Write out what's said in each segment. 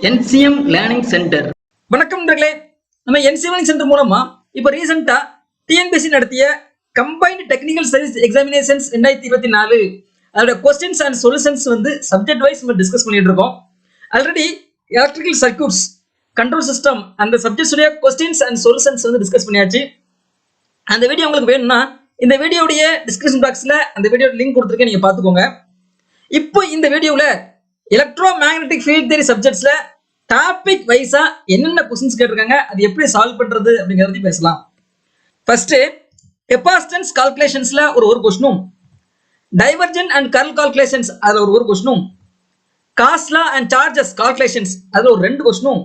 NCM learning centre. வணக்கம் நண்பர்களே. நம்ம NCM லேர்னிங் சென்டர் மூலமா இப்போ ரீசெண்டா TNPSC நடத்திய கம்பைன்ட் டெக்னிக்கல் சர்வீஸ் எக்ஸாமினேஷன்ஸ் 2024 அதோட கொஸ்டின்ஸ் அண்ட் சொல்யூஷன்ஸ் வந்து சப்ஜெக்ட் வைஸ் நம்ம டிஸ்கஸ் பண்ணிட்டு இருக்கோம். Already electrical circuits, control system அந்த சப்ஜெக்ட்ஸ் உடைய கொஸ்டின்ஸ் அண்ட் சொல்யூஷன்ஸ் வந்து டிஸ்கஸ் பண்ணியாச்சு. அந்த வீடியோ உங்களுக்கு வேணும்னா இந்த வீடியோடைய டிஸ்கிரிப்ஷன் பாக்ஸ்ல அந்த வீடியோ லிங்க் கொடுத்துருக்கேன், நீங்க பாத்துக்கோங்க. இப்போ இந்த வீடியோல எலக்ட்ரோ மேக்னெட்டிக் ஃபீல்ட் தியரி சப்ஜெக்ட்ஸ்ல டாபிக் வைஸா என்னென்ன क्वेश्चंस கேட்டிருக்காங்க, அது எப்படி சால்வ் பண்றது அப்படிங்கறத பத்தி பேசலாம். ஃபர்ஸ்ட் கெபாசிட்டன்ஸ் கால்குலேஷன்ஸ்ல ஒரு क्वेश्चनும், டைவர்ஜென்ட் அண்ட் கர்ல் கால்குலேஷன்ஸ் அதுல ஒரு क्वेश्चनும், Gauss law and charges calculations அதுல ஒரு 2 क्वेश्चनும்,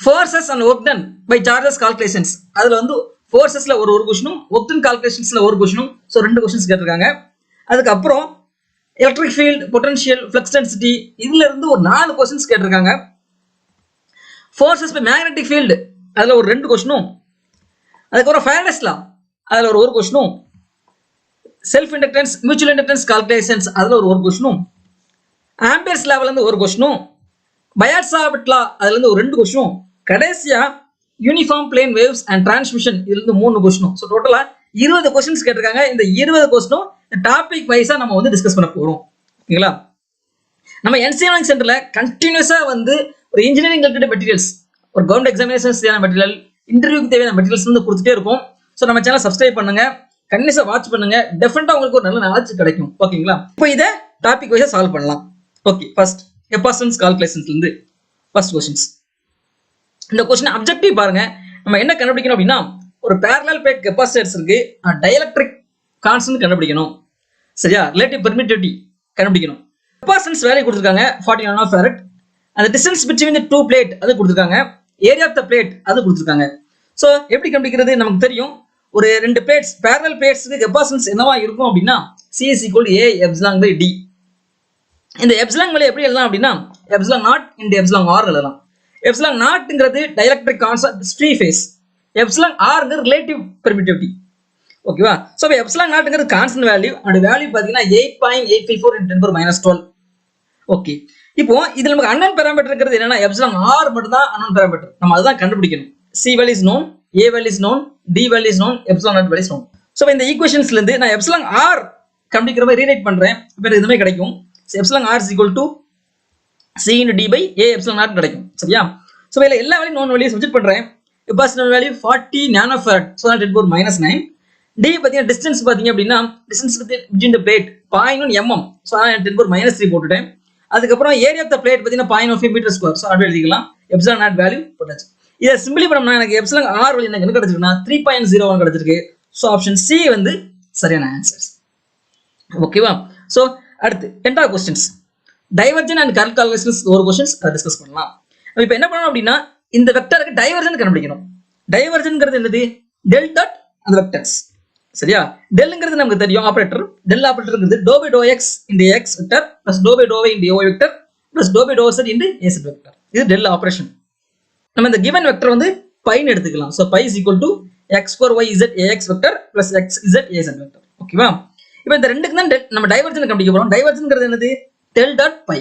forces and work done by charges calculations அதுல வந்து ஃபோர்சஸ்ல ஒரு क्वेश्चनும், வொர்க் டன் கால்குலேஷன்ஸ்ல ஒரு क्वेश्चनும், சோ 2 क्वेश्चंस கேட்டிருக்காங்க. அதுக்கு அப்புறம் electric field, potential, flux density இதுல இருந்து ஒரு 4 क्वेश्चंस கேட்டிருக்காங்க. ஃபோர்சஸ் பை மேக்னெட்டிக் ஃபீல்ட் அதுல ஒரு 2 क्वेश्चनும், அதுக்கப்புறம் ஃபேரடேஸ் லா அதுல ஒரு क्वेश्चनும், self inductance, mutual inductance calculations அதுல ஒரு क्वेश्चनும், ஆம்பியர்ஸ் லால இருந்து ஒரு क्वेश्चनும், பயாட்-சாவர்ட் லா அதுல இருந்து ஒரு 2 क्वेश्चनும், கடைசியா uniform plane waves and transmission இதுல இருந்து 3 क्वेश्चनும். சோ டோட்டலா 20 क्वेश्चंस கேட்டிருக்காங்க. இந்த 20 क्वेश्चनும் டாபிக் வைஸா நம்ம வந்து டிஸ்கஸ் பண்ண போறோம். ஓகேங்களா? நம்ம NCM லேர்னிங் சென்டர்ல கண்டினியூஸா வந்து ஒரு இன்ஜினியரிங் ரிலேட்டட் மெட்டீரியல்ஸ், ஒரு கவர்மெண்ட் எக்ஸாமினேஷன்ஸ் தேவையான மெட்டீரியல், இன்டர்வியூக்கு தேவையான மெட்டீரியல்ஸ் வந்து கொடுத்துட்டே இருக்கும். ஸோ நம்ம சேனல் சப்ஸ்கிரைப் பண்ணுங்க, கண்டினியூஸா வாட்ச் பண்ணுங்க, டெஃபினட்டா உங்களுக்கு ஒரு நல்ல நாலேஜ் கிடைக்கும். ஓகேங்களா? இப்போ இதை டாபிக் வைஸா சால்வ் பண்ணலாம். ஓகே, ஃபர்ஸ்ட் கெபாசிட்டன்ஸ் கால்குலேஷன்ஸ்ல இருந்து ஃபர்ஸ்ட் क्वेश्चंस. இந்த क्वेश्चन அப்ஜெக்டிவ் பாருங்க. நம்ம என்ன கண்டுபிடிக்கணும் அப்படின்னா, ஒரு பேரலல் பிளேட் கெபாசிட்டர்ஸ் இருக்கு, டயலெக்ட்ரிக் கான்ஸ்டன்ட் கண்டுபிடிக்கணும். சரியா? ரிலேட்டிவ் பெர்மிட்டிவிட்டி கண்டுபிடிக்கணும். கெபாசிட்டன்ஸ் வேல்யூ கொடுத்திருக்காங்க 40 நானோஃபாரட். அந்த டிஸ்டன்ஸ் பிட்வீன் தி 2 பிளேட் அது கொடுத்திருக்காங்க. ஏரியா ஆஃப் தி பிளேட் அது கொடுத்திருக்காங்க. சோ எப்படி கண்டுபிடிக்கிறது நமக்கு தெரியும். ஒரு 2 பிளேட்ஸ், பேரலல் பிளேட்ஸ்க்கு கெபாசிட்டன்ஸ் என்னவா இருக்கும் அப்படின்னா C is equal to A epsilon by D. இந்த எப்சிலான் வேல்யூ எப்படி எழுதலாம் அப்படின்னா epsilon not into epsilon R எழுதலாம். எப்சிலான் நாட்ங்கிறது dielectric constant free space, epsilon Rங்கிறது ரிலேட்டிவ் பெர்மிட்டிவிட்டி. ஓகேவா? சோ எப்சிலான் நாட்ங்கிறது கான்ஸ்டன்ட் வேல்யூ, அந்த வேல்யூ பாத்தீங்கன்னா 8.854 × 10⁻12. ஓகே, இப்போ இதுல நமக்கு அன்னோன் பாராமீட்டர் இருக்கிறது என்னன்னா எப்சிலான் R மட்டும் தான் அன்னோன் பாராமீட்டர். நம்ம அதுதான் கண்டுபிடிக்கணும். C value is known, A value is known, D value is known, epsilon naught value is known. So இந்த ஈக்குவேஷன்ஸ்ல இருந்து நான் எப்சிலான் R கண்டுபிடிக்கிற மாதிரி ரீரைட் பண்றேன். இப்போ இதுமே கிடைக்கும். Epsilon R is equal to C into D by A epsilon naught கிடைக்கும். சரியா? சோ இதுல எல்லா வேல்யூ நோன் வேல்யூ சப்ஸ்டிட் பண்றேன். Capacitance value 40 நானோஃபாரட், so that 10⁻9. D பாத்தீங்கன்னா டிஸ்டன்ஸ் பாத்தீங்க அப்படின்னா distance between the plate 0.1 mm, so 10⁻³ போட்டுட்டேன். அதுக்கப்புறம் ஏரியா ஆஃப் தி பிளேட் பாத்தீங்கன்னா 0.15 மீட்டர் ஸ்கொயர், சோ அப்படியே எழுதிக்கலாம். எப்சிலான் நாட் வேல்யூ போட்டாச்சு. இத சிம்பிளி பண்ணோம்னா எனக்கு எப்சிலான் R வேல்யூ எனக்கு என்ன கிடைச்சிருக்குன்னா 3.01 கிடைச்சிருக்கு. சோ ஆப்ஷன் C வந்து சரியான ஆன்சர். ஓகேவா? சோ அடுத்து 10th questions, divergent and curl calculations ஒரு क्वेश्चंस அதை டிஸ்கஸ் பண்ணலாம். இப்போ என்ன பண்ணணும் அப்படின்னா இந்த வெக்டருக்கு டைவர்ஜென்ட் கண்டுபிடிக்கணும். டைவர்ஜென்ட்ங்கிறது என்னது? டெல் டாட் அந்த வெக்டர்ஸ். சரியா? டெல்ங்கிறது நமக்கு தெரியும் ஆபரேட்டர். டெல் ஆபரேட்டர்ங்கிறது doe by to x into x vector plus doe by doe y into y vector plus doe by to z into az vector. இது டெல் ஆபரேஷன். நம்ம இந்த given வெக்டர் வந்து π ன்னு எடுத்துக்கலாம். So π is equal to x square y z ax vector plus x z az vector. ஓகேவா? இப்போ இந்த ரெண்டுக்கு தான் நம்ம டைவர்ஜென்ட் கண்டுபிடிக்க போறோம். டைவர்ஜென்ட்ங்கிறது என்னது? Del dot π.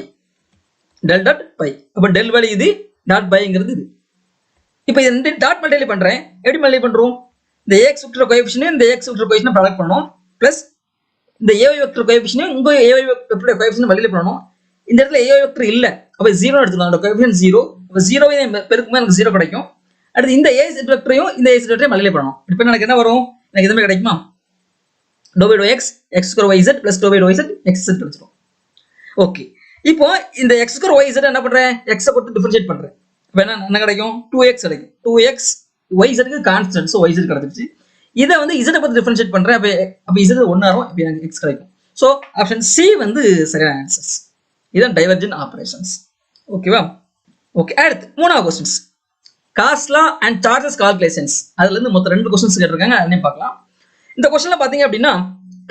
Del dot π. அப்ப டெல் வேல்யூ இது, டாட் πங்கிறது இது. இப்போ இந்த ரெண்டு டாட் மல்டிப்ளை பண்றேன். எப்படி மல்டிப்ளை பண்றோம்? இந்த ax வெக்டர் கோஎஃபிஷியன்ட் இந்த x வெக்டர் கோஎஃபிஷியன்ட் ப்ராடக்ட் பண்ணனும், பிளஸ் இந்த ay வெக்டர் கோஎஃபிஷியன்ட் உங்க ay வெக்டர் கோஎஃபிஷியன்ட் மல்டிப்ளை பண்ணனும். இந்த இடத்துல ay வெக்டர் இல்ல, அப்ப 0 எடுத்துக்கலாம். அந்த கோஎஃபிஷியன்ட் 0, அப்ப 0 ஐ பெருக்கும்போது எனக்கு 0 கிடைக்கும். அடுத்து இந்த az வெக்டரையும் இந்த az வெக்டரையும் மல்டிப்ளை பண்ணனும். இப்போ எனக்கு என்ன வரும்? எனக்கு இதுமே கிடைக்குமா? டோ by to x x square yz plus டோ பை டோ z xz கிடைச்சிரும். ஓகே, இப்போ இந்த x ஸ்கொயர் yz என்ன பண்றேன்? x ஐ கொடுத்து டிஃபரன்ஷியேட் பண்றேன். இப்போ என்ன கிடைக்கும்? 2x கிடைக்கும். 2x yz க்கு கான்ஸ்டன்ட், சோ yz கிடைச்சிருச்சு. இத வந்து z ஐ கொடுத்து டிஃபரன்ஷியேட் பண்றேன். அப்ப z 1 ஆகும். இப்போ எனக்கு x கிடைக்கும். சோ ஆப்ஷன் C வந்து சரியான ஆன்சர். இதான் டைவர்ஜென்ட் ஆபரேஷன்ஸ். ஓகேவா? ஓகே, அடுத்து 3வது questions, cos law and charges calculations அதுல இருந்து மொத்தம் 2 क्वेश्चंस கேட்டிருக்காங்க. அதையும் பார்க்கலாம். இந்த क्वेश्चनல பாத்தீங்க அப்படின்னா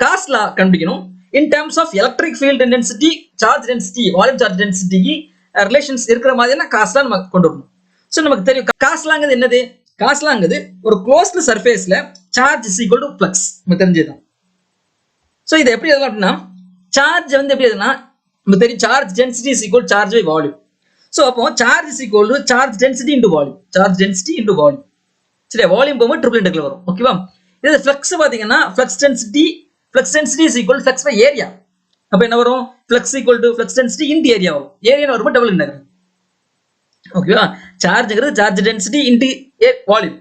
காஸ் லா கண்டுபிடிக்கணும். in terms of electric field intensity, charge density, volume charge density relations இருக்கிற மாதிரியான காஸ் லா நம்ம கொண்டு வரணும். சோ நமக்கு தெரியும் காஸ் லாங்கிறது என்னது? காஸ் லாங்கிறது ஒரு க்ளோஸ்டு சர்ஃபேஸ்ல charge is equal to flux, நமக்கு தெரிஞ்சதுதான். சோ இதை எப்படி எழுதலாம் அப்படின்னா சார்ஜ் வந்து எப்படி எழுதலாம்? நமக்கு தெரியும் charge density is equal to charge by volume. So அப்போ charge is equal to charge density into volume, charge density into volume. சரியா, வால்யூம் போகும்போது ட்ரிபிள் இன்டெக்ரல் வரும். ஓகேவா, இது ஃப்ளக்ஸ் பார்த்தீங்கன்னா flux density is equal flux by area. அப்போ என்ன வரும், flux equal to flux density into area வரும். ஏரியா வரும்போது டபுள் இன்டெக்ரல். ஓகேவா, சார்ஜ்ங்கிறது சார்ஜ் டென்சிட்டி இன்டு வால்யூம்,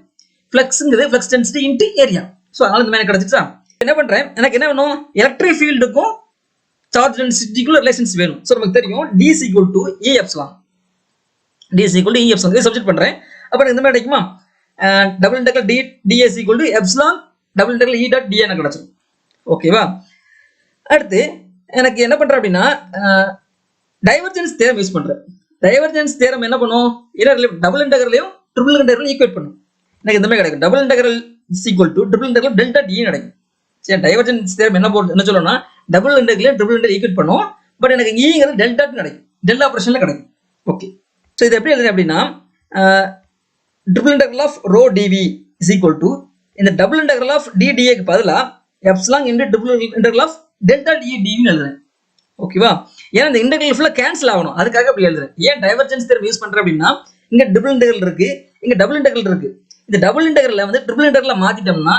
ஃப்ளக்ஸ்ங்கிறது flux density into area. So அதனால இந்த மாதிரி கிடைச்சிச்சா. என்ன பண்றேன், எனக்கு என்ன வேணும், எலக்ட்ரிக் ஃபீல்டுக்கும் சார்ஜ் டென்சிட்டிக்குள்ள ரிலேஷன்ஸ் வேணும். ஸோ நமக்கு தெரியும் d is equal to E epsilon, d is equal to E epsilon. இதை சப்ஸ்டிட் பண்றேன். அப்ப இந்த மாதிரி கிடைக்குமா, double integral d is equal to epsilon double integral E dot d எனக்கு கிடைச்சிடும். ஓகேவா, அடுத்து எனக்கு என்ன பண்றேன் அப்படின்னா டைவர்ஜென்ஸ் தியரம் யூஸ் பண்றேன். டைவர்ஜென்ஸ் தியரம் என்ன பண்ணும், டபுள் இன்டெக்ரலையும் ட்ரிபிள் இன்டெக்ரலையும் ஈக்குவேட் பண்ணும். எனக்கு இந்த மாதிரி கிடைக்கும், double integral is equal to triple integral delta d கிடைக்கும். சரி, டைவர்ஜென்ஸ் தியரம் என்ன சொல்லணும்னா டபுள் இன்டெக்ரலையும் ட்ரிபிள் இன்டெக்ரல் ஈக்குவேட் பண்ணும். பட் எனக்கு ஈங்கிறது டெல்டா கிடைக்கும், டெல்டா ஆபரேஷன்ல கிடைக்கும். ஓகே, ஸோ இது எப்படி எழுதுறேன் அப்படின்னா triple integral of rho DV is equal to இந்த டபுள் இன்டெக்ரல் ஆஃப் டிடிஏக்கு பதிலாக epsilon into triple integral of delta D டிவின்னு எழுதுறேன். ஓகேவா, ஏன்னா இந்த இன்டெக்ரல் ஃபுல்லாக கேன்சல் ஆகணும், அதுக்காக அப்படி எழுதுறேன். ஏன் டைவர்ஜென்ஸ் தியரம் யூஸ் பண்றேன் அப்படின்னா இங்க டபுள் இன்டெக்ரல் இருக்கு, இங்க டபுள் இன்டெக்ரல் இருக்கு. இந்த டபுள் இன்டெக்ரல்ல வந்து ட்ரிபிள் இன்டெக்ரல்ல மாத்திட்டோம்னா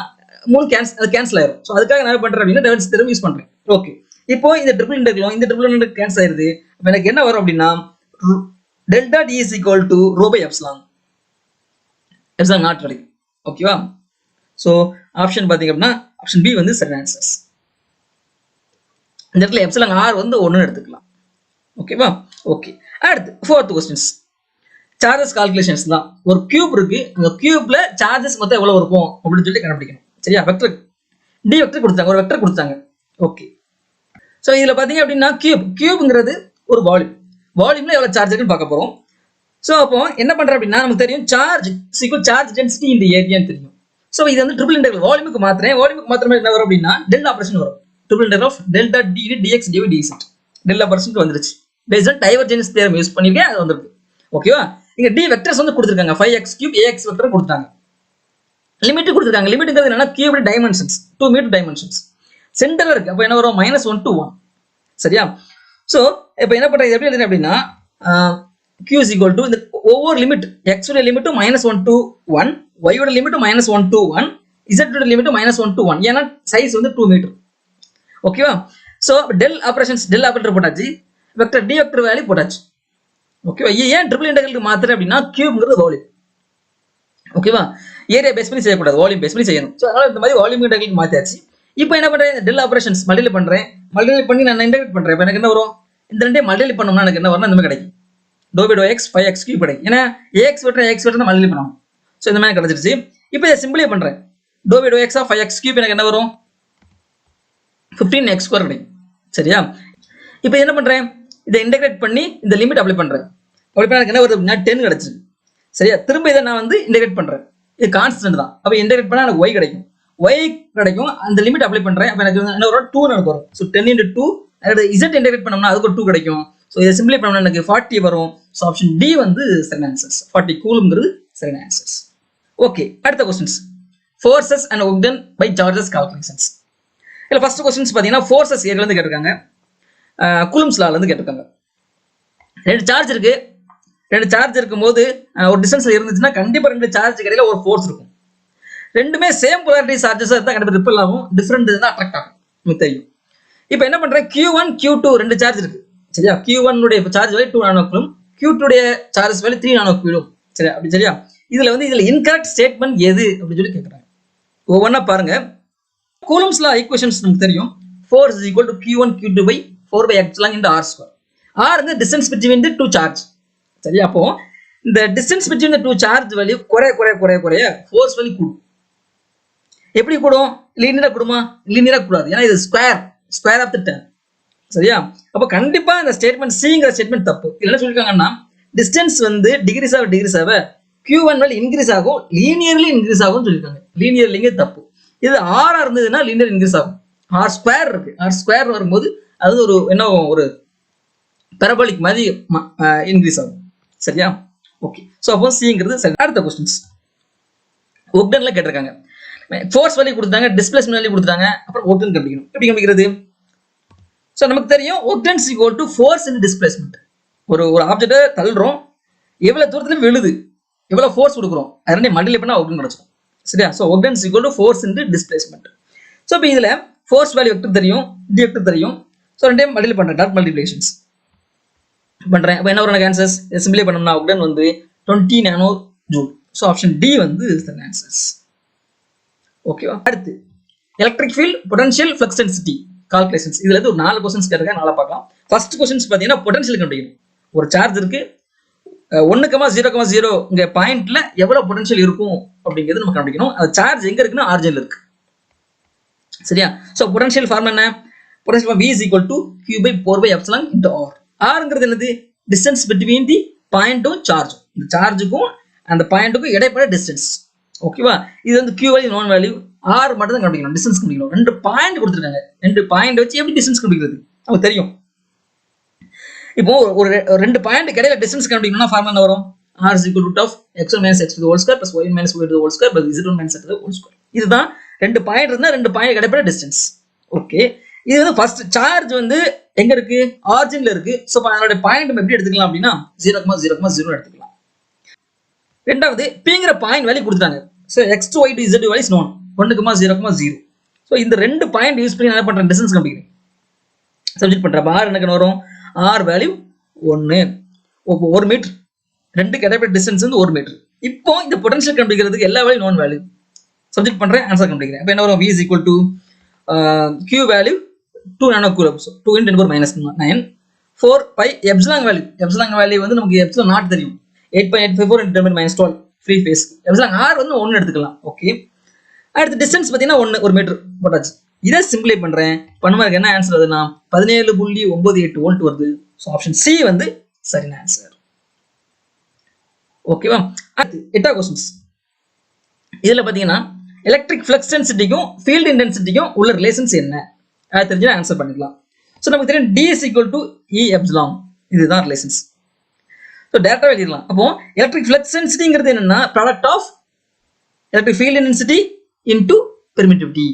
மூணு கேன்சல் ஆயிரும். ஸோ அதுக்காக நான் பண்றேன் அப்படின்னா டைவர்ஜென்ஸ் தியரம் யூஸ் பண்றேன். ஓகே, இப்போ இந்த ட்ரிபிள் இன்டெக்ரலும் இந்த ட்ரிபிள் இன்டெக்ரல் கேன்சல் ஆயிருது. அப்ப எனக்கு என்ன வரும் அப்படின்னா delta t is equal to rho by epsilon, epsilon naught கிடைக்கும். ஓகேவா, ஸோ ஆப்ஷன் பாத்தீங்க அப்படின்னா ஆப்ஷன் பி வந்து சரியான ஆன்சர்ஸ். இந்த இடத்துல எப்சிலான் ஆர் வந்து 1 எடுத்துக்கலாம். ஓகேவா, ஓகே. அடுத்து ஃபோர்த் கொஸ்டின்ஸ், சார்ஜஸ் கால்குலேஷன்ஸ் தான். ஒரு கியூப் இருக்கு, அந்த கியூப்ல சார்ஜஸ் மொத்தம் எவ்வளவு இருக்கும் அப்படின்னு சொல்லி கண்டுபிடிக்கணும். சரியா, வெக்டர் டி வெக்டர் கொடுத்தாங்க, ஒரு வெக்டர் கொடுத்தாங்க. ஓகே, ஸோ இதுல பாத்தீங்க அப்படின்னா கியூப்ங்கிறது ஒரு வால்யூம்ல எவ்வளவு சார்ஜ் இருக்குன்னு பார்க்க போறோம். ஸோ அப்போ என்ன பண்றேன் அப்படின்னா நமக்கு தெரியும் சார்ஜ் டென்சிட்டி இந்த ஏரியான்னு தெரியும். ஸோ இது வந்து ட்ரிபிள் இன்டெக்ரல் வால்யூமுக்கு மாத்திரமே என்ன வரும் அப்படின்னா டெல்டா ஆபரேஷன் வரும். Triple integral of delta D DX DV DZ delta operation வந்துருச்சு. Based on divergence theorem use பண்ணிருக்கேன், அது வந்திருக்கு. ஓகேவா, இங்க டி வெக்டர்ஸ் வந்து கொடுத்துருக்காங்க, 5x³ ax வெக்டர் கொடுத்தாங்க. லிமிட் கொடுத்துருக்காங்க. லிமிட்ங்கிறது என்னன்னா கியூப் டைமென்ஷன்ஸ் 2 மீட்டர் டைமென்ஷன்ஸ். சென்டர்ல இருக்கு, அப்போ என்ன வரும் -1 to 1. சரியா, ஸோ இப்போ என்ன பண்றது எப்படி எழுதுறேன் அப்படின்னா q is equal to இந்த ஒவ்வொரு லிமிட் x உடைய லிமிட்டும் -1 to 1, y உடைய லிமிட்டும் -1 to 1, z உடைய லிமிட்டும் -1 to 1. ஏன்னா சைஸ் வந்து 2 மீட்டர். ஓகேவா, ஸோ டெல் ஆபரேட்டர் போட்டாச்சு, வெக்டர் டி வெக்டர் வேல்யூ போட்டாச்சு. ஓகேவா, ஏன் ட்ரிபிள் இன்டெக்ரலுக்கு மாத்திரம் அப்படின்னா கியூப்ங்கிறது வால்யூம். ஓகேவா, ஏரியா பேஸ் பண்ணி செய்யக்கூடாது, வால்யூம் பேஸ் பண்ணி செய்யணும். ஸோ அதனால இந்த மாதிரி வால்யூம் இன்டெக்ரலுக்கு மாத்தியாச்சு. இப்போ என்ன பண்றேன், டெல் ஆபரேஷன்ஸ் மல்டிப்ளை பண்றேன், மல்டிப்ளை பண்ணி நான் இன்டெகிரேட் பண்றேன். இப்போ எனக்கு என்ன வரும், இந்த ரெண்டே மல்டிப்ளை பண்ணோம்னா எனக்கு என்ன வரும், இந்த மாதிரி கிடைக்கும் டோ பை டோ எக்ஸ் 5x³ கிடைக்கும். ஏன்னா ax வெக்டர் தான் மல்டிப்ளை பண்ணணும். ஸோ இந்த மாதிரி கிடைச்சிருச்சு. இப்போ இதை சிம்பிளை பண்றேன், டோ பை டோ எக்ஸ் ஆஃப் 5x³ எனக்கு என்ன வரும் 15x² கிடைக்கும். சரியா, இப்போ என்ன பண்றேன், இதை இன்டெகிரேட் பண்ணி இந்த லிமிட் அப்ளை பண்றேன். அப்ளை பண்ண எனக்கு என்ன வருது அப்படின்னா 10 கிடைச்சு. சரியா, திரும்ப இதை நான் வந்து இன்டெகிரேட் பண்றேன், இது கான்ஸ்டன்ட் தான். அப்போ இன்டெகிரேட் பண்ணா எனக்கு y கிடைக்கும், அந்த லிமிட் அப்ளை பண்றேன். அப்போ எனக்கு என்ன வரும் 2 எனக்கு வரும். ஸோ 10 into 2 z இன்டெகிரேட் பண்ணோம்னா அதுக்கு 2 கிடைக்கும். ஸோ இதை சிம்பிளை பண்ணோம்னா எனக்கு 40 வரும். ஸோ ஆப்ஷன் டி வந்து சரியான ஆன்சர்ஸ். 40 கூலும்ங்கிறது சரியான ஆன்சர்ஸ். ஓகே, அடுத்த questions, forces and work done by charges calculations. இல்லை ஃபர்ஸ்ட் கொஸ்டின்ஸ் பார்த்தீங்கன்னா ஃபோர்சஸ் ஏரியாலேருந்து கேட்டிருக்காங்க, கூலும்ஸ் லாலேருந்து கேட்டிருக்காங்க. ரெண்டு சார்ஜ் இருக்கும்போது ஒரு டிஸ்டன்ஸ்ல இருந்துச்சுன்னா கண்டிப்பா ரெண்டு சார்ஜ் இடையில ஒரு ஃபோர்ஸ் இருக்கும். ரெண்டுமே சேம் போலாரிட்டி சார்ஜஸ் தான் கண்டிப்பா ரிப்பல் ஆகும், டிஃபரெண்ட் தான் அட்ராக்ட் ஆகும், உங்களுக்கு தெரியும். இப்போ என்ன பண்றேன், Q1 Q2 ரெண்டு சார்ஜ் இருக்கு. சரியா, Q1 உடைய சார்ஜ் வேல்யூ 2 நானோ கூலும், Q2 உடைய சார்ஜ் வேல்யூ 3 நானோ கூலும். சரியா, அப்படி சரியா. இதுல இன்கரெக்ட் ஸ்டேட்மெண்ட் எது அப்படின்னு சொல்லி கேட்கறாங்க. ஒவ்வொன்றா பாருங்க. கூலும்ஸ் லா ஈக்குவேஷன்ஸ் நமக்கு தெரியும், force is equal to Q1 Q2 by 4/epsilon into r². r வந்து டிஸ்டன்ஸ் பிட்வீன் தி 2 சார்ஜ். சரியா, அப்போ இந்த distance between the 2 charge value குறைய ஃபோர்ஸ் வேல்யூ கூடும். எப்படி கூடும், லீனியரா கூடுமா, லீனியரா கூடாது. ஏன்னா இது ஸ்கொயர் ஆஃப் தி டேர்ம். சரியா, அப்போ கண்டிப்பா இந்த ஸ்டேட்மெண்ட் சிங்கிற ஸ்டேட்மெண்ட் தப்பு. இதுல என்ன சொல்லிருக்காங்கன்னா டிஸ்டன்ஸ் வந்து டிகிரிஸ் ஆக Q1 வேல்யூ இன்க்ரீஸ் ஆகும், லீனியர்லி இன்க்ரீஸ் ஆகும் சொல்லிருக்காங்க. லீனியர்லிங்க தப்பு. இது r இருந்ததுன்னா லீனியர் இன்க்ரீஸ் ஆகும். r² இருக்கு, r² வரும்போது அது ஒரு பெரபோலிக் மாதிரி இன்க்ரீஸ் ஆகும். சரியா, ஓகே. ஸோ அப்போ சிங்கிறது சரி. அடுத்த கொஸ்டின்ஸ் ஒர்க் டன்ல கேட்டிருக்காங்க. ஃபோர்ஸ் வேல்யூ கொடுத்தாங்க, டிஸ்பிளேஸ்மென்ட் வேல்யூ கொடுத்தாங்க, அப்புறம் ஒர்க் டன் கண்டுபிடிக்கணும். எப்படி கண்டுபிடிக்கிறது? ஸோ நமக்கு தெரியும் work done is equal to force into displacement. ஒரு ஆப்ஜெக்டை தள்ளுறோம், எவ்வளவு தூரத்துல விழுது, எவ்வளவு ஃபோர்ஸ் கொடுக்குறோம், அது ரெண்டையும் மல்டிப்ளை பண்ணா ஒர்க் கிடைச்சிடும். சரியா? So work done equal to force into displacement. So இப்போ இதுல ஃபோர்ஸ் வேல்யூ வெக்டர் தெரியும், டி வெக்டர் தெரியும். ஸோ ரெண்டையும் மல்டிப்ளை பண்றேன், டாட் மல்டிப்ளிகேஷன்ஸ் பண்றேன். அப்போ என்ன வரும் எனக்கு ஆன்சர்ஸ்? சிம்பிளை பண்ணோம்னா ஒர்க் டன் வந்து 20 நானோ ஜூல். ஸோ ஆப்ஷன் டி வந்து ஆன்சர்ஸ். ஓகேவா? அடுத்து electric field, potential, flux density calculations. இதுல இருந்து ஒரு 4 क्वेश्चंस கேட்டிருக்கேன், நல்லா பார்க்கலாம். ஃபர்ஸ்ட் क्वेश्चंस பாத்தீங்கன்னா பொட்டன்ஷியல் கண்டுபிடிக்கணும். ஒரு சார்ஜ் இருக்கு, 1,0,0 இங்க பாயிண்ட்ல எவ்வளவு பொட்டன்ஷியல் இருக்கும் அப்படிங்கிறது நம்ம கண்டுபிடிக்கணும். அது சார்ஜ் எங்க இருக்குன்னா ஆரிஜின்ல இருக்கு. சரியா? சோ பொட்டன்ஷியல் ஃபார்முலா என்ன? Potential V is equal to Q by 4 by epsilon into R. Rங்கிறது என்னது? டிஸ்டன்ஸ் between the பாயிண்ட்டும் சார்ஜ். இந்த சார்ஜுக்கும் அந்த பாயிண்ட்டுக்கும் இடைப்பட்ட டிஸ்டன்ஸ். ஓகேவா? இது வந்து Q வேல்யூ நான் வேல்யூ, R மட்டும் தான் கண்டுபிடிக்கணும், டிஸ்டன்ஸ் கண்டுபிடிக்கணும். ரெண்டு பாயிண்ட் கொடுத்திருக்காங்க, ரெண்டு பாயிண்ட் வச்சு எப்படி டிஸ்டன்ஸ் கண்டுபிடிக்கிறது நமக்கு தெரியும். இப்போ ஒரு ரெண்டு பாயிண்ட் இடையில டிஸ்டன்ஸ் கண்டுபிடிக்கணும்னா ஃபார்முலா என்ன வரும்? R is equal to root of x1 minus x to the whole square plus y minus y to the whole square plus z1 minus z to the whole square. இதுதான் ரெண்டு point இருந்தா ரெண்டு point இடைப்பட்ட distance. Okay, இது வந்து first charge வந்து எங்க இருக்கு? ஆரிஜின்ல இருக்கு. சோ அதோட பாயிண்ட் நம்ம எப்படி எடுத்துக்கலாம் அப்படின்னா 0,0,0 எடுத்துக்கலாம். ரெண்டாவது pங்கிற பாயிண்ட் வேல்யூ கொடுத்துட்டாங்க. So x to y to z value is known 1,0,0. So இந்த ரெண்டு பாயிண்ட் யூஸ் பண்ணி என்ன பண்றேன்? டிஸ்டன்ஸ் கண்டுபிடிக்கிறேன். சப்ஜெக்ட் பண்றப்ப r என்ன வரும்? r value 1. 1 மீட்டர், ரெண்டுக்கு இடைப்பட்ட டிஸ்டன்ஸ் வந்து 1 மீட்டர். இப்போ இந்த பொட்டன்ஷியல் கண்டுபிடிக்கிறதுக்கு எல்லா வேல்யூ known வேல்யூ சப்ஜெக்ட் பண்றேன், ஆன்சர் கண்டுபிடிக்கிறேன். அப்ப என்ன வரும்? V is equal to Q value 2 nano coulombs, 2 × 10⁻⁹ 4 pi epsilon value வந்து நமக்கு எப்சிலான் நாட் தெரியும், 8.854 × 10⁻12 ஃப்ரீ ஃபேஸ். எப்சிலான் r வந்து 1 எடுத்துக்கலாம். ஓகே, அடுத்து டிஸ்டன்ஸ் பார்த்தீங்கன்னா 1 மீட்டர் போட்டாச்சு. இதை சிம்பிளை பண்றேன், பண்ணும்போது என்ன ஆன்சர் வருதுன்னா 17.98 வோல்ட் வருது. ஸோ ஆப்ஷன் சி வந்து சரியான ஆன்சர். ஓகேவா? அடுத்து 8th क्वेश्चंस. இதுல பாத்தீங்கன்னா எலக்ட்ரிக் ஃப்ளக்ஸ் டென்சிட்டிக்கும் ஃபீல்ட் இன்டென்சிட்டிக்கும் உள்ள ரிலேஷன்ஸ் என்ன அது தெரிஞ்சா ஆன்சர் பண்ணிடலாம். ஸோ நமக்கு தெரியும் D is equal to E epsilon, இதுதான் ரிலேஷன்ஸ். ஸோ டேரக்டா எழுதிடலாம். அப்போ எலக்ட்ரிக் ஃப்ளக்ஸ் டென்சிட்டிங்கிறது என்னன்னா product of electric field intensity into permittivity.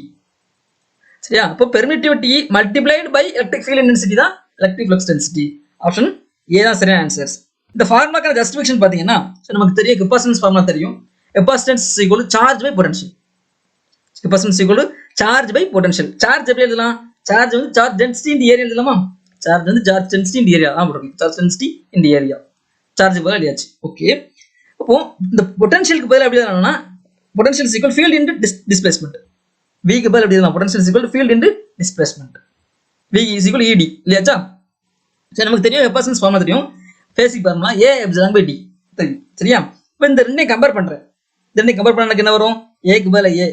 சரியா? அப்போ permittivity multiplied by electric field intensity தான் electric flux density. Option A தான் சரியான ஆன்சர்ஸ். இந்த ஃபார்முலாக்கான ஜஸ்டிஃபிகேஷன் பாத்தீங்கன்னா நமக்கு தெரியும், கெப்பாசிட்டன்ஸ் ஃபார்முலா தெரியும். Capacitance equal to charge by potential. Capacitance equal to charge by potential. Charge எப்படி எழுதலாம்? சார்ஜ் வந்து charge density in the area எழுதலாமா? சார்ஜ் வந்து charge density in the area தான் போடுறோம். Charge density in the area, charge பதிலா எழுதியாச்சு. Okay, அப்போ இந்த பொட்டன்ஷியலுக்கு பதிலா எப்படி எழுதலாம்னா potential equal field into displacement. V க்கு பதிலா எப்படி எழுதலாம்? Potential equal field into displacement. V is equal to ED இல்லையாச்சா? சரி, நமக்கு தெரியும் கெப்பாசிட்டன்ஸ் ஃபார்முலா தெரியும், basic formula A epsilon by D தெரியும். சரியா? இப்போ இந்த ரெண்டையும் கம்பேர் பண்றேன். இந்த ரெண்டையும் கம்பேர் பண்ணா என்ன வரும்? A க்கு பதிலா A,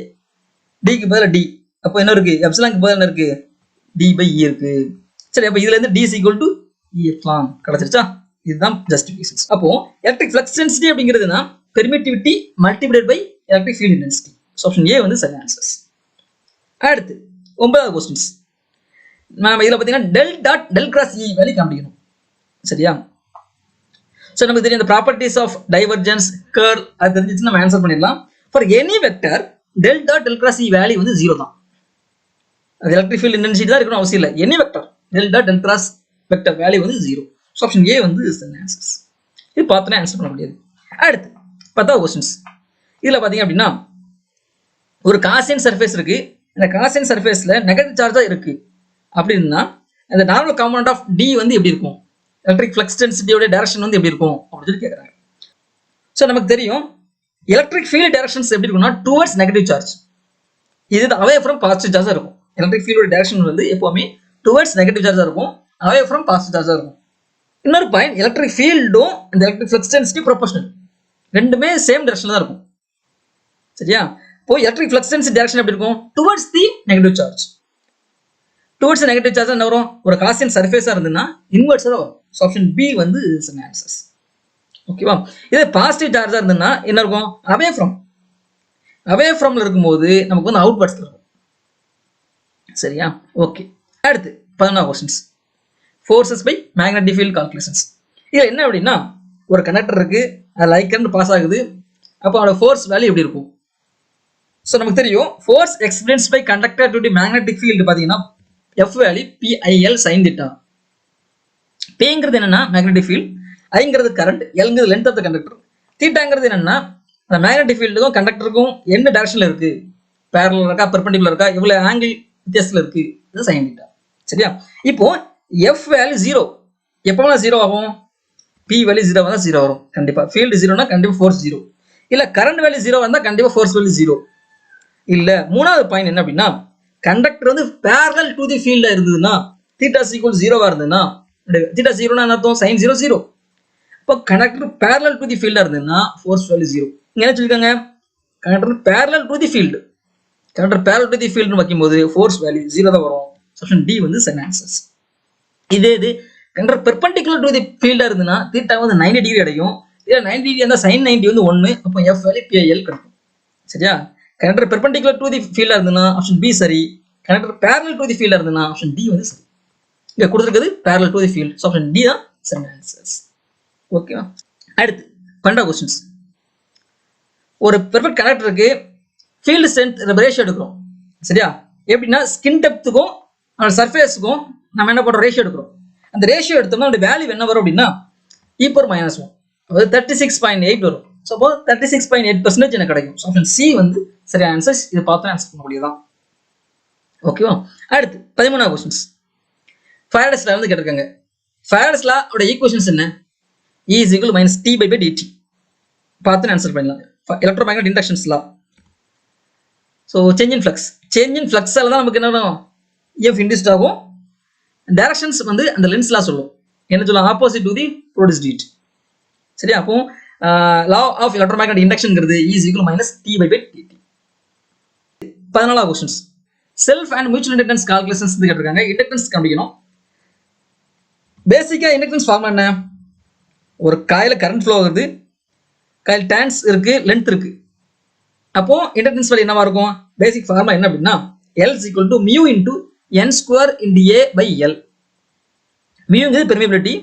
D க்கு பதிலா D. அப்போ என்ன இருக்கு? எப்சிலான் க்கு பதிலா என்ன இருக்கு? D by E இருக்கு. சரி, அப்போ இதுல இருந்து D is equal to E epsilon கிடைச்சிருச்சா? இதுதான் ஜஸ்டிஃபிகேஷன்ஸ். அப்போ எலக்ட்ரிக் ஃப்ளக்ஸ் டென்சிட்டி அப்படிங்கிறதுனா permittivity multiplied by electric field intensity. Option A வந்து சரியான ஆன்சர்ஸ். அடுத்து 9th क्वेश्चंस. நாம இதுல பாத்தீங்கன்னா டெல் கிராஸ் E வேல்யூ கண்டுபிடிக்கணும். சரியா? சோ நமக்கு தெரியும் இந்த ப்ராப்பர்ட்டீஸ் ஆஃப் டைவர்ஜென்ஸ், கர்ல் அது தெரிஞ்சிச்சு நம்ம ஆன்சர் பண்ணிடலாம். For any vector del cross E value வந்து 0 தான். அது எலக்ட்ரிக் ஃபீல்ட் இன்டென்சிட்டி தான் இருக்கணும் அவசியம் இல்லை. Any vector del cross vector value வந்து 0. ஸோ ஆப்ஷன் ஏ வந்து சரியான ஆன்சர்ஸ். இது பார்த்தோன்னே ஆன்சர் பண்ண முடியாது. அடுத்து 10th क्वेश्चंस. இதுல பாத்தீங்க அப்படின்னா ஒரு காசியன் சர்ஃபேஸ் இருக்கு. இந்த காசியன் சர்ஃபேஸ்ல நெகட்டிவ் சார்ஜா இருக்கு அப்படின்னா அந்த நார்மல் காம்பனன்ட் ஆஃப் D வந்து எப்படி இருக்கும்? எலக்ட்ரிக் ஃப்ளக்ஸ் டென்சிட்டியோட டைரக்ஷன் வந்து எப்படி இருக்கும் அப்படின்னு சொல்லி கேட்குறாங்க. ஸோ நமக்கு தெரியும் எலக்ட்ரிக் ஃபீல்ட் டைரக்ஷன்ஸ் எப்படி இருக்கும்னா டுவர்ட்ஸ் நெகட்டிவ் சார்ஜ், இது அவே ஃப்ரம் பாசிட்டிவ் சார்ஜா இருக்கும். எலக்ட்ரிக் ஃபீல்டோட டைரக்ஷன் வந்து எப்பவுமே டுவர்ட்ஸ் நெகட்டிவ் சார்ஜா இருக்கும், அவே ஃப்ரம் பாசிட்டிவ் சார்ஜா இருக்கும். இன்னொரு பாயிண்ட், எலக்ட்ரிக் ஃபீல்டும் இந்த எலக்ட்ரிக் ஃப்ளக்ஸ் டென்சிட்டி ப்ரொபோர்ஷனல், ரெண்டுமே சேம் டைரக்ஷன்ல தான் இருக்கும். சரியா? இப்போ எலக்ட்ரிக் ஃப்ளக்ஸ் டென்சிட்டி டைரக்ஷன் எப்படி இருக்கும்? Towards the negative charge. Towards negative charge என்ன வரும்? ஒரு காசியன் சர்ஃபேஸா இருந்ததுன்னா இன்வெர்ஸா தான் வரும். ஸோ ஆப்ஷன் பி வந்து சரியான ஆன்சர்ஸ். ஓகேவா? இதே பாசிட்டிவ் சார்ஜா இருந்ததுன்னா என்ன இருக்கும்? அவே ஃப்ரம்ல இருக்கும்போது நமக்கு வந்து அவுட்வர்ட்ஸ்ல இருக்கும். சரியா? ஓகே, அடுத்து 11th questions. Forces by magnetic field calculations. இதுல என்ன அப்படின்னா ஒரு கண்டக்டர் இருக்கு, அது லைக் கரண்ட் பாஸ் ஆகுது. அப்போ அதோட ஃபோர்ஸ் வேல்யூ எப்படி இருக்கும்? ஸோ நமக்கு தெரியும் force experience by conductor to the magnetic field பார்த்தீங்கன்னா F வேல்யூ PIL sin theta. P Pங்கிறது என்னன்னா மேக்னெட்டிக் ஃபீல்ட், ஐங்கிறது கரண்ட், எல்ங்கிறது லென்த் ஆஃப் த கண்டக்டர், தீட்டாங்கிறது என்னன்னா அந்த மேக்னெட்டிக் ஃபீல்டுக்கும் கண்டக்டருக்கும் என்ன டைரக்ஷன்ல இருக்கு, பேரலல் இருக்கா பெர்பெண்டிகுலர் இருக்கா, எவ்வளவு ஆங்கிள் வித்தியாசத்துல இருக்கு, இது சைன் தீட்டா. சரியா? இப்போ எஃப் வேல்யூ 0 எப்போலாம் 0 ஆகும்? பி வேல்யூ 0 வந்தா 0 வரும் கண்டிப்பா. ஃபீல்டு 0னா கண்டிப்பா ஃபோர்ஸ் 0. இல்ல கரண்ட் வேல்யூ 0 வந்தா கண்டிப்பா ஃபோர்ஸ் வேல்யூ 0. இல்ல மூணாவது பாயிண்ட் என்ன அப்படின்னா கண்டக்டர் வந்து parallel to the field இருந்ததுன்னா theta equal 0வா இருந்ததுன்னா theta 0னா என்ன அர்த்தம்? sin 0 0. அப்போ conductor parallel to the field இருந்ததுன்னா ஃபோர்ஸ் வேல்யூ 0. இங்க என்ன சொல்லிருக்காங்க? Conductor parallel to the field. Conductor parallel to the field னு வைக்கும்போது ஃபோர்ஸ் வேல்யூ 0 தான் வரும். ஆப்ஷன் டி வந்து சரியான ஆன்சர். இது கண்டக்டர் பெர்பெண்டிகுலர் டு தி ஃபீல்டா இருந்ததுன்னா தீட்டா வந்து 90 டிகிரி அடையும். இல்ல 90 டிகிரி இருந்தா sin 90 வந்து 1. அப்போ f வேல்யூ PL கிடைக்கும். சரியா? கண்டக்டர் பெர்பெண்டிகுலர் டு தி ஃபீல்டா இருந்ததுன்னா ஆப்ஷன் பி சரி. கண்டக்டர் parallel டு தி ஃபீல்டா இருந்ததுன்னா ஆப்ஷன் டி வந்து சரி. இங்க கொடுத்திருக்கிறது parallel to the field. So option D தான் சரியான ஆன்சர். ஓகேவா? அடுத்து 12 क्वेश्चंस. ஒரு பெர்ஃபெக்ட் கண்டக்டருக்கு ஃபீல்ட் ஸ்ட்ரென்த் ரேஷியோ எடுக்கிறோம். சரியா? எப்படின்னா ஸ்கின் டெப்த்துக்கும் சர்ஃபேஸுக்கும் நம்ம என்ன பண்றோம்? ரேஷியோ எடுக்கிறோம். அந்த ரேஷியோ எடுத்தோம்னா அந்த வேல்யூ என்ன வரும் அப்படின்னா e⁻−1 அதாவது 36.8 வரும். சப்போ 36.8% எனக்கு கிடைக்கும். ஆப்ஷன் சி வந்து சரியான ஆன்சர். இது பார்த்து ஆன்சர் பண்ணக்கூடியதான். ஓகேவா? அடுத்து 13 क्वेश्चंस. ஃபாரடேஸ் லா வந்து கேட்டிருக்காங்க. ஃபாரடேஸ் லா ஓட ஈக்குவேஷன்ஸ் என்ன? E is equal to -t/dt. பார்த்து ஆன்சர் பண்ணலாம். Electromagnetic inductions law. So change in flux. Change in ஃப்ளக்ஸால தான் நமக்கு என்ன ஆகும்? EF இன்டியூஸ்ட் ஆகும். டைரக்ஷன்ஸ் வந்து அந்த லென்ஸ் லா சொல்லும். என்ன சொல்லும்? Opposite to the produced heat. சரியா? அப்போ லா ஆஃப் எலக்ட்ரோமேக்னெட்டிக் இண்டக்ஷன்ங்கிறது E is equal to -t/dt. 14 questions. Self and mutual inductance calculations கேட்டிருக்காங்க. இண்டக்டன்ஸ் கண்டுபிடிக்கணும். பேசிக்கா இண்டக்டன்ஸ் ஃபார்முலா என்ன? ஒரு காயில கரண்ட் ஃப்ளோ ஆகுது, காயில் டர்ன்ஸ் இருக்கு, லென்த் இருக்கு. அப்போ இண்டக்டன்ஸ் வேல்யூ என்னவா இருக்கும்? பேசிக் ஃபார்முலா என்ன அப்படின்னா L is equal to mu into n square into A by L. Muங்கிறது பெர்மியபிலிட்டி,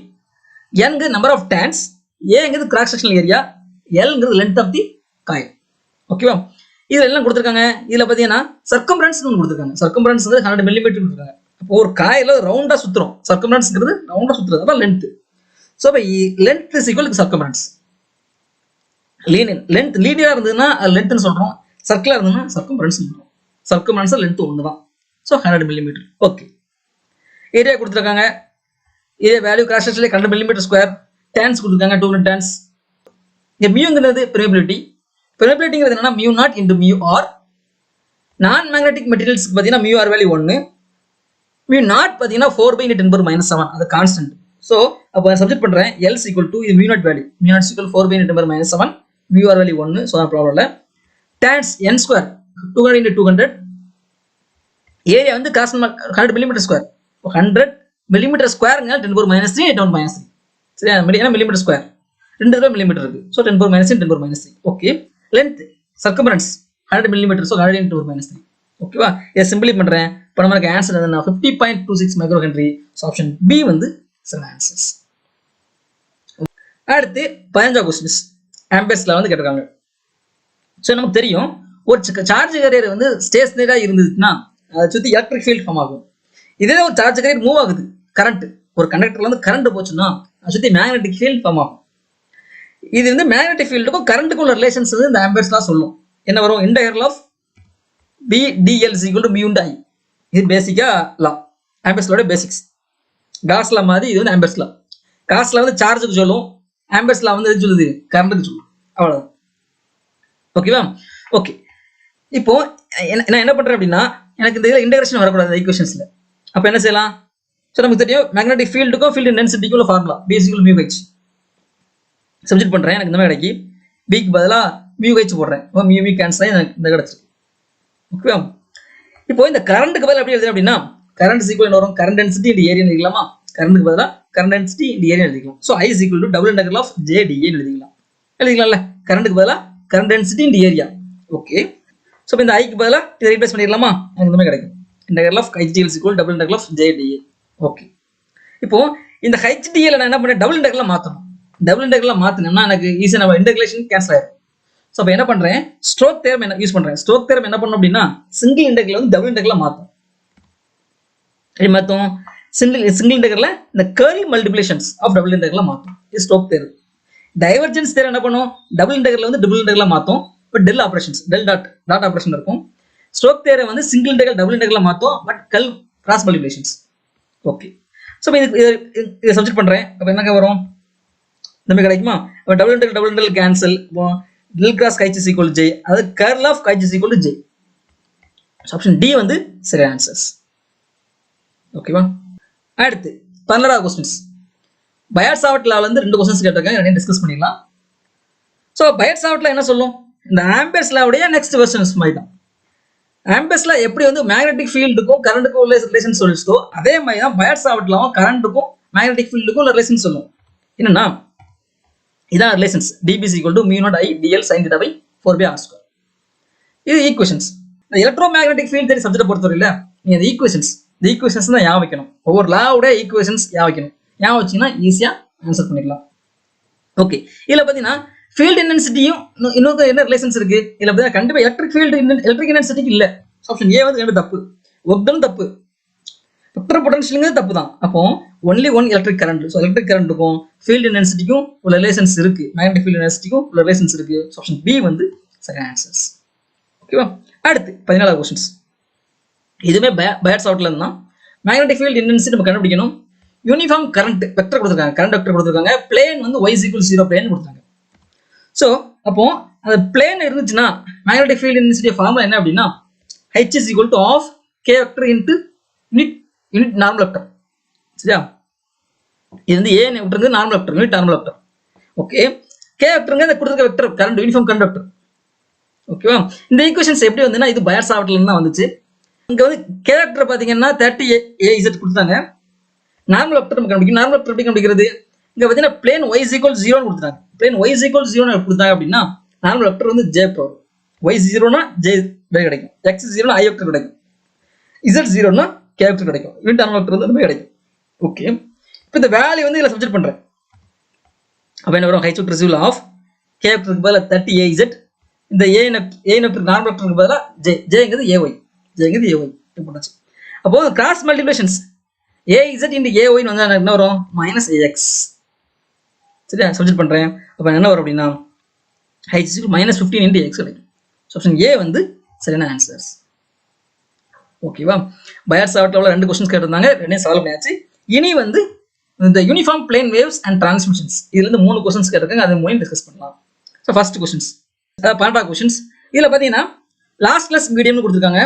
nங்கிறது நம்பர் ஆஃப் டர்ன்ஸ், Aங்கிறது கிராஸ் செக்ஷனல் ஏரியா, Lங்கிறது லென்த் ஆஃப் தி காயில். ஓகேவா? இதுல எல்லாம் கொடுத்துருக்காங்க. இதுல பாத்தீங்கன்னா சர்க்கம்ஃபரன்ஸ் கொடுத்துருக்காங்க. சர்க்கம்ஃபரன்ஸ் வந்து 100 மில்லிமீட்டர் கொடுத்துருக்காங்க. அப்போ ஒரு காயில ரவுண்டா சுத்துறோம். சர்க்கம்ஃபரன்ஸ்ங்கிறது ரவுண்டா சுத்துறது, அதான் லென்த். சோ அப்ப length is equal to circumference. Length லீனியரா இருந்ததுன்னா லென்த்னு சொல்றோம், சர்க்கிளா இருந்ததுன்னா சர்க்கம்ஃபரன்ஸ் சொல்றோம். சர்க்கம்ஃபரன்ஸ் லென்த் ஒன்று தான். So 100 millimetre. ஓகே. ஏரியா கொடுத்துருக்காங்க. இதே வேல்யூ கிராஸ் செக்ஷன்ல 100 மில்லிமீட்டர் ஸ்கொயர். டர்ன்ஸ் கொடுத்துருக்காங்க 200 டர்ன்ஸ். இங்க மியூங்கிறது பெர்மியபிலிட்டி. பெர்மியபிலிட்டிங்கிறது என்னன்னா mu not into mu R. Non magnetic மெட்டீரியல்ஸ்க்கு பார்த்தீங்கன்னா mu R value 1. Mu naught பார்த்தீங்கன்னா 4/10⁻⁷ அது கான்ஸ்டன்ட். ஸோ அப்போ நான் சப்ஜெக்ட் பண்றேன் L is equal to இது mu naught value. Mu naught equal 4/10⁻⁷. Mu R value 1. So problem இல்லை. Turns n square 200 into 200. Area வந்து காஸ் 100 மில்லிமீட்டர் ஸ்கொயர். 100 மில்லிமீட்டர் ஸ்கொயர்ங்க 10⁻³ 10⁻3. சரியா? ஏன்னா மில்லிமீட்டர் ஸ்கொயர் 2 மில்லிமீட்டர் இருக்கு. So 10⁻³ 10⁻3. Okay. Length circumference 100 millimetre. So 100 into 10⁻3. ஓகேவா? இதை சிம்பிளி பண்றேன். இப்போ நமக்கு ஆன்சர் என்னன்னா 50.26 micro henry. So option B வந்து சரியான ஆன்சர்ஸ். அடுத்து 15 क्वेश्चंस. ஆம்பர்ஸ்ல வந்து கேட்டிருக்காங்க. ஸோ நமக்கு தெரியும் ஒரு சார்ஜ் கேரியர் வந்து ஸ்டேஷனரியா இருந்ததுன்னா அதை சுற்றி எலக்ட்ரிக் ஃபீல்ட் ஃபார்ம் ஆகும். இதே ஒரு சார்ஜ் கேரியர் மூவ் ஆகுது, கரண்ட் ஒரு கண்டக்டர்ல வந்து கரண்ட் போச்சுன்னா அதை சுற்றி மேக்னெட்டிக் ஃபீல்ட் ஃபார்ம் ஆகும். இது வந்து மேக்னெட்டிக் ஃபீல்டுக்கும் கரண்ட்டுக்கும் உள்ள ரிலேஷன்ஸ் வந்து இந்த ஆம்பர்ஸ்லாம் சொல்லும். என்ன வரும்? Integral of B dl is equal to mu into I. இது பேசிக்கா லா, ஆம்பர்ஸ்லோட பேசிக்ஸ். காஸ்லா மாதிரி இது வந்து ஆம்பர்ஸ்லா. காஸ்லா வந்து சார்ஜுக்கு சொல்லும், ஆம்பர்ஸ்லா வந்து எது சொல்லுது? கரண்ட்டுக்கு சொல்லும். அவ்வளவுதான். ஓகேவா? ஓகே. இப்போ நான் என்ன பண்றேன் அப்படின்னா எனக்கு இந்த இதில் இன்டெகிரேஷன் வரக்கூடாது ஈக்குவேஷன்ஸ்ல. அப்போ என்ன செய்யலாம்? ஸோ நமக்கு தெரியும் மேக்னெட்டிக் ஃபீல்டுக்கும் ஃபீல்டு இன்டென்சிட்டிக்கும் உள்ள formula physical mu H. Subject பண்றேன். எனக்கு இந்த மாதிரி கிடைக்கி பிக்கு பதிலாக மியூ ஹெச் போடுறேன். மியூ மியூ கேன்சல் ஆகி எனக்கு இந்த கிடைச்சிருக்கு. ஓகேவா? இப்போ இந்த கரண்ட்டுக்கு பதில் எப்படி எழுதுறேன் அப்படின்னா கரண்ட் ஈக்குவல் என்ன வரும்? கரண்ட் டென்சிட்டி இந்த ஏரியா எழுதிக்கலாமா? கரண்ட்டுக்கு பதிலாக கரண்ட் டென்சிட்டி இந்த ஏரியா எழுதிக்கலாம். So I is equal to double integral of JdA எழுதிக்கலாம்ல. கரண்ட்டுக்கு பதிலாக கரண்ட் டென்சிட்டி இந்த ஏரியா. ஓகே. ஸோ இப்போ இந்த ஐக்கு பதிலாக இதை ரீப்ளேஸ் பண்ணிடலாமா? எனக்கு இந்த மாதிரி கிடைக்கும். Integral of HDL is equal to double integral of JdA. Okay. இப்போ இந்த HDL நான் என்ன பண்ணேன்? டபுள் இன்டெக்ரலா மாற்றணும். டபுள் இன்டெக்ரலா மாற்றினோம்னா எனக்கு ஈஸியாக நம்ம இன்டெகிரேஷன் கேன்சல் ஆயிடும். ஸோ அப்போ என்ன பண்றேன்? ஸ்ட்ரோக் தேர்ம் என்ன யூஸ் பண்றேன்? ஸ்ட்ரோக் தேர்ம் என்ன பண்ணணும் அப்படின்னா சிங்கிள் இன்டெக்ரல் வந்து டபுள் இன்டெக்ரலா மாற்றும். எப்படி மாற்றும்? சிங்கிள் இன்டெகிரல்ல இந்த கர்ல் மல்டிப்ளிகேஷன்ஸ் ஆஃப் டபுள் இன்டெகிரலா மாற்றும். இது ஸ்டோக் தேர்வு. டைவர்ஜென்ஸ் தேர்வு என்ன பண்ணும், டபுள் இன்டெகிரல் வந்து டபுள் இன்டெகிரலா மாற்றும். But del operations del dot operation இருக்கும். ஸ்டோக் தேர்வு வந்து சிங்கிள் இன்டெகிரல் டபுள் இன்டெகிரலா மாற்றும். But curl cross multiplications. Okay, so இதை சப்ஜெக்ட் பண்றேன். அப்போ என்னங்க வரும், நம்ம கிடைக்குமா, அப்போ double integral cancel. Del cross கைச் இஸ் ஈக்குவல் ஜே, அதாவது கர்ல் ஆஃப் கைச் is equal J. Option D வந்து சரி ஆன்சர்ஸ். ஓகேவா. அடுத்து 12வது கொஸ்டின்ஸ். பயாட்-சாவர்ட் லால இருந்து 2 கொஸ்டின்ஸ் கேட்டிருக்காங்க, ரெண்டையும் டிஸ்கஸ் பண்ணிடலாம். ஸோ பயாட்-சாவர்ட் லா என்ன சொல்லும், இந்த ஆம்பர்ஸ் லாவுடைய நெக்ஸ்ட் வெர்ஷன்ஸ் மாதிரி தான். ஆம்பர்ஸ் லா எப்படி வந்து மேக்னெட்டிக் ஃபீல்டுக்கும் கரண்ட்டுக்கும் உள்ள ரிலேஷன் சொல்லிச்சோ அதே மாதிரி தான் பயாட்-சாவர்ட் லாவும் கரண்ட்டுக்கும் மேக்னெட்டிக் ஃபீல்டுக்கும் உள்ள ரிலேஷன் சொல்லும். என்னன்னா இதான் relations. dB = μ0 I dl sin θ by 4/r². இது ஈக்குவேஷன்ஸ். இந்த எலக்ட்ரோ மேக்னெட்டிக் ஃபீல்ட் தேரி சப்ஜெக்ட் பொறுத்தவரை இல்ல, நீங்க இந்த ஈக்குவேஷன்ஸ் தான் ஞாபகம் வைக்கணும். ஒவ்வொரு லாவுடைய ஈக்குவேஷன்ஸ் ஞாபகம் வைக்கணும். ஞாபகம் வச்சீங்கன்னா ஈஸியா ஆன்சர் பண்ணிடலாம். ஓகே, இதுல பாத்தீங்கன்னா ஃபீல்ட் இன்டென்சிட்டியும் இன்னொரு என்ன ரிலேஷன்ஸ் இருக்கு. இதுல பாத்தீங்கன்னா கண்டிப்பா எலக்ட்ரிக் இன்டென்சிட்டிக்கு இல்ல. ஆப்ஷன் ஏ வந்து தப்பு. ஒர்க் தப்பு. வெக்டர் பொட்டன்ஷியலுங்கிறது தப்பு தான். அப்போ only one electric current. So electric கரண்ட்டுக்கும் ஃபீல்ட் இன்டென்சிட்டிக்கும் உள்ள ரிலேஷன்ஸ் இருக்கு. மேக்னெட்டிக் ஃபீல்ட் இன்டென்சிட்டிக்கும் உள்ள ரிலேஷன்ஸ் இருக்கு. ஆப்ஷன் பி வந்து சரியான ஆன்சர்ஸ். ஓகேவா. அடுத்து 14வது கொஸ்டின்ஸ். இதுவுமே பயாட்-சாவர்ட் ல தான். மேக்னெட்டிக் ஃபீல்ட் இன்டென்சிட்டி நம்ம கண்டுபிடிக்கணும். யூனிஃபார்ம் கரண்ட் வெக்டர் கொடுத்துருக்காங்க, கரண்ட் வெக்டர் கொடுத்துருக்காங்க. பிளேன் வந்து y = 0 பிளேன் கொடுத்தாங்க. ஸோ அப்போ அந்த பிளேன் இருந்துச்சுன்னா மேக்னெட்டிக் ஃபீல்ட் இன்டென்சிட்டி ஃபார்முலா என்ன அப்படின்னா h = ½ k vector into unit normal vector. சரியா, இது வந்து ஏ வெக்டருங்க normal vector, unit normal vector. Okay, K வெக்டருங்க இந்த கொடுத்துருக்க vector current uniform current vector. ஓகேவா. இந்த ஈக்குவேஷன்ஸ் எப்படி வந்துன்னா இது பயாட்-சாவர்ட் ல இருந்து தான் வந்துச்சு. இங்க வந்து கே வெக்டர் பாத்தீங்கன்னா 30az கொடுத்தாங்க. நார்மல் வெக்டர் நம்ம கண்டுபிடிக்கணும். நார்மல் வெக்டர் எப்படி கண்டுபிடிக்கிறது, இங்க பாத்தீங்கன்னா பிளேன் y = 0 கொடுத்தாங்க. பிளேன் y = 0 கொடுத்தாங்க அப்படின்னா நார்மல் வெக்டர் வந்து j பவர். y 0னா j கிடைக்கும், x 0னா i வெக்டர் கிடைக்கும், z 0னா k வெக்டர் கிடைக்கும், யூனிட் நார்மல் வெக்டர் வந்து கிடைக்கும். ஓகே, இப்போ இந்த வேல்யூ வந்து இதுல சப்ஜெக்ட் பண்றேன். அப்ப என்ன வரும், h ரிசீவல் ஆஃப் k வெக்டருக்கு பதிலா 30az. இந்த a வெக்டர் நார்மல் வெக்டருக்கு பதிலா jங்கிறது ay போட்டாச்சு. அப்போ cross multiplications az into ay வந்தா என்ன வரும், -ax. சரியா, சப்ஜெக்ட் பண்றேன். அப்ப என்ன வரும் அப்படின்னா h -15 into x கிடைக்கும். ஆப்ஷன் ஏ வந்து சரியான ஆன்சர்ஸ். ஓகேவா. பயாட்-சாவர்ட் ல 2 क्वेश्चंस கேட்டிருந்தாங்க, ரெண்டையும் சால்வ் பண்ணியாச்சு. இனி வந்து இந்த uniform plane waves and transmissions இதுல இருந்து 3 क्वेश्चंस கேட்டிருக்காங்க, அதை மூணையும் டிஸ்கஸ் பண்ணலாம். ஸோ ஃபர்ஸ்ட் क्वेश्चंस 12வது क्वेश्चंस. இதுல பாத்தீங்கன்னா லாஸ்ட்லெஸ் மீடியம்னு கொடுத்துருக்காங்க.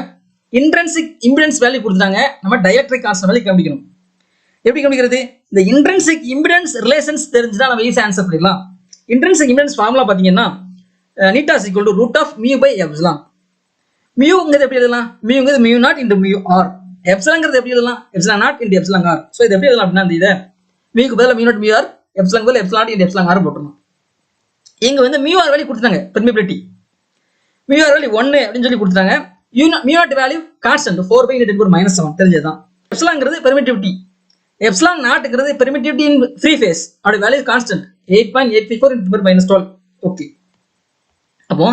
இன்ட்ரின்சிக் இம்பிடன்ஸ் வேல்யூ கொடுத்துட்டாங்க. நம்ம டைஎலக்ட்ரிக் கான்ஸ்டன்ட் வேல்யூ கண்டுபிடிக்கணும். எப்படி கண்டுபிடிக்கிறது, இந்த இன்ட்ரின்சிக் இம்பிடன்ஸ் ரிலேஷன்ஸ் தெரிஞ்சுட்டா நம்ம ஈஸியா ஆன்சர் பண்ணிடலாம். இன்ட்ரின்சிக் இம்பிடன்ஸ் ஃபார்முலா பாத்தீங்கன்னா நீட்டா = √μ/ε. மியூங்கிறது எப்படி எழுதலாம், மியூங்கிறது μ0 into μr. எப்சிலாங்கிறது எப்படி எழுதலாம், ε0 into εr. ஸோ இது எப்படி எழுதலாம் அப்படின்னா இந்த மியூக்கு பதிலாக μ0 μr, எப்சிலாங்க பதிலாக ε0 into εr போட்டுருணும். இங்க வந்து μr வேல்யூ கொடுத்துட்டாங்க, பெர்மியபிலிட்டி μr வேல்யூ 1 அப்படின்னு சொல்லி கொடுத்துட்டாங்க. μ0 வேல்யூ கான்ஸ்டன்ட் 4 × 10⁻⁷ தெரிஞ்சதுதான். எப்சிலாங்கிறது பெர்மிட்டிவிட்டி, எப்சிலாங் நாட்ங்கிறது பெர்மிட்டிவிட்டி இன் ஃப்ரீ ஃபேஸ், அதோட வேல்யூ கான்ஸ்டன்ட் 8.834 × 10⁻12. ஓகே, அப்போ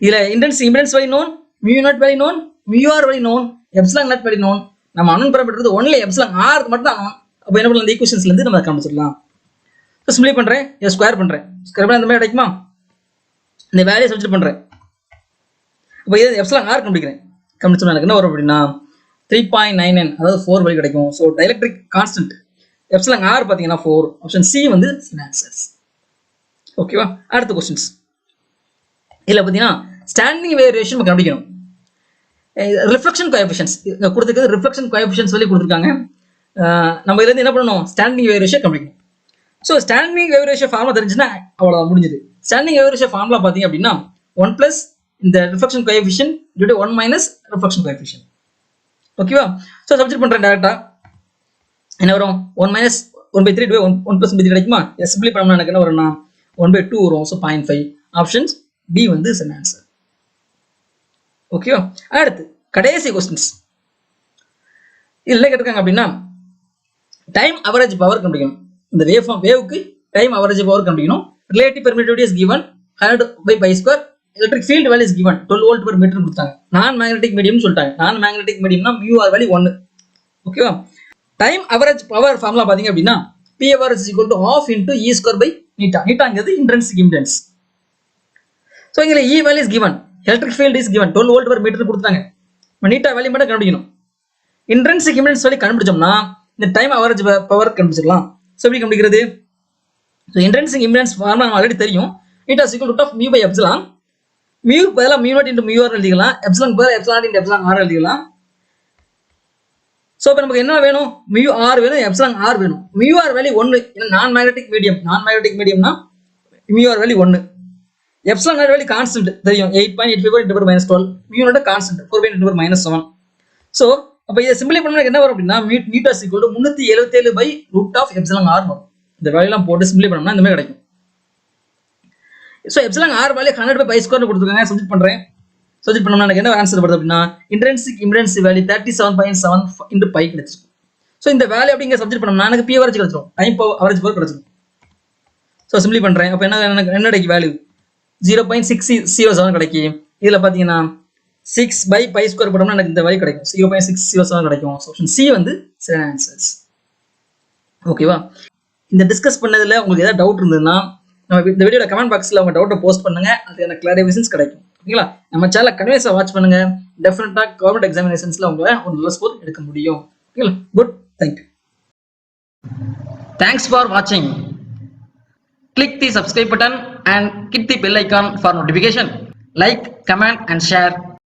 இதுல intensity impedance value known, μ0 value known, μr value known, epsilon naught value known. நம்ம அன்னோன் பெறப்பட்டது ஒன்லி எப்சிலாங் r மட்டும் தான் நோன். அப்போ என்ன பண்ணலாம், இந்த ஈக்குவேஷன்ஸ்ல இருந்து நம்ம கண்டுபிடிச்சிடலாம். சிம்பிளை பண்றேன், ஸ்கொயர் பண்றேன். ஸ்கொயர் பண்ணா இந்த மாதிரி கிடைக்குமா, இந்த வேல்யூ சப்ஸ்டிட்யூட் பண்றேன். அப்போ இது எப்சிலாங் r கண்டுபிடிக்கிறேன். கண்டுபிடிச்சா எனக்கு என்ன வரும் அப்படின்னா 3.99, அதாவது 4 வேல்யூ கிடைக்கும். So dielectric constant epsilon r பாத்தீங்கன்னா 4. ஆப்ஷன் சி வந்து ஆன்சர்ஸ். ஓகேவா. அடுத்த क्वेश्चंस. இதுல பாத்தீங்கன்னா ஸ்டாண்டிங் வேவ் ரேஷியோ நம்ம கண்டுபிடிக்கணும். ரிஃப்ளெக்ஷன் கோஎஃபிஷியன்ட்ஸ் கொடுத்துருக்கு, ரிஃப்ளெக்ஷன் கோஎஃபிஷியன்ட்ஸ் சொல்லி கொடுத்துருக்காங்க. நம்ம இதுல இருந்து என்ன பண்ணணும், ஸ்டாண்டிங் வேவ் ரேஷியோ கண்டுபிடிக்கணும். So standing wave ratio formula தெரிஞ்சுன்னா அவ்வளோ முடிஞ்சது. ஸ்டாண்டிங் வேவ் ரேஷியோ ஃபார்முலா பாத்தீங்க அப்படின்னா 1 + இந்த reflection coefficient divided 1 - reflection coefficient. ஓகேவா. ஸோ சப்ஸ்டிட்யூட் பண்றேன் டைரக்டா. என்ன வரும், 1 - 1/3 டிவைட் 1 + 1/3 கிடைக்குமா. சிம்பிளை பண்ணா எனக்கு என்ன வரும்னா 1/2 வரும். ஸோ 0.5. ஆப்ஷன்ஸ் பி வந்து சரியான ஆன்சர். ஓகேவா. அடுத்து கடைசி क्वेश्चंस. இதுல கேட்டிருக்காங்க அப்படின்னா டைம் அவரேஜ் பவர் கண்டுபிடிக்கணும். இந்த வேவுக்கு டைம் அவரேஜ் பவர் கண்டுபிடிக்கணும். Relative permittivity is given 100/π². Electric field value is given 12 V/m கொடுத்தாங்க. நான் மேக்னெட்டிக் மீடியம் சொல்லிட்டாங்க. நான் மேக்னெட்டிக் மீடியம்னா μr வேல்யூ 1. ஓகேவா. டைம் அவரேஜ் பவர் ஃபார்முலா பாத்தீங்க அப்படின்னா P average is equal to half into E square by neta. நீட்டாங்கிறது intrinsic impedance. So இங்கே E value is given, electric field is given 12 volt per metre கொடுத்தாங்க. நீட்டா value மட்டும் கண்டுபிடிக்கணும். Intrinsic impedance value கண்டுபிடிச்சோம்னா இந்த டைம் அவரேஜ் பவர் கண்டுபிடிச்சிடலாம். So எப்படி கண்டுபிடிக்கிறது? So intrinsic impedance formula already தெரியும். நீட்டா is equal to of mu by epsilon. Mu பதிலாக mu not into mu r எழுதிக்கலாம், எப்சிலான் பதிலாக epsilon not into epsilon r எழுதிக்கலாம். ஸோ இப்போ நமக்கு என்ன வேணும்? மியூ ஆர் வேணும், எப்சிலான் ஆர் வேணும். மியூ ஆர் வேல்யூ 1, ஏன்னா நான் மேக்னெட்டிக் மீடியம்னா mu R value 1. Epsilon r value constant தெரியும், 8.85 × 10⁻12. Mu not constant 4/10⁻7. ஸோ அப்போ இதை சிம்பிளை பண்ணா என்ன வரும் அப்படின்னா eta is equal to 377 by root of epsilon R வரும். இந்த வேல்யூலாம் போட்டு சிம்பிளை பண்ணோம்னா இந்த மாதிரி கிடைக்கும். ஸோ எப்சிலான் ஆர் வேல்யூ 100/π² கொடுத்துருக்காங்க. சப்ஜெக்ட் பண்றேன். சப்ஜெக்ட் பண்ணோம்னா எனக்கு என்ன ஆன்சர் வருது அப்படின்னா இன்ட்ரின்சிக் இம்பிடன்ஸ் வேல்யூ 37.7 × π கிடைச்சிருக்கு. ஸோ இந்த வேல்யூ அப்படிங்க சப்ஜெக்ட் பண்ணோம்னா எனக்கு P அவரேஜ் கிடைச்சிடும், டைம் அவரேஜ் பவர் கிடைச்சிடும். ஸோ சிம்பிளி பண்றேன். அப்போ என்ன கிடைக்கும் வேல்யூ 0.607 கிடைக்கும். இதுல பாத்தீங்கன்னா 6/π² போட்டோம்னா எனக்கு இந்த வேல்யூ கிடைக்கும், 0.607 கிடைக்கும். ஆப்ஷன் சி வந்து சரியான ஆன்சர்ஸ். ஓகேவா? இந்த டிஸ்கஸ் பண்ணதுல உங்களுக்கு ஏதாவது டவுட் இருந்ததுன்னா இந்த வீடியோல கமெண்ட் பாக்ஸ்ல உங்க டவுட்டை போஸ்ட் பண்ணுங்க, அதுக்கான கிளாரிஃபிகேஷன்ஸ் கிடைக்கும். ஓகேங்களா? நம்ம சேனலை கன்வினியஸா வாட்ச் பண்ணுங்க. டெஃபினட்டா கவர்மெண்ட் எக்ஸாமினேஷன்ஸ்ல உங்களை ஒரு நல்ல ஸ்கோர் எடுக்க முடியும். ஓகேங்களா? Good, thank you. Thanks for watching. Click the subscribe button and hit the bell icon for notification. Like, comment and share.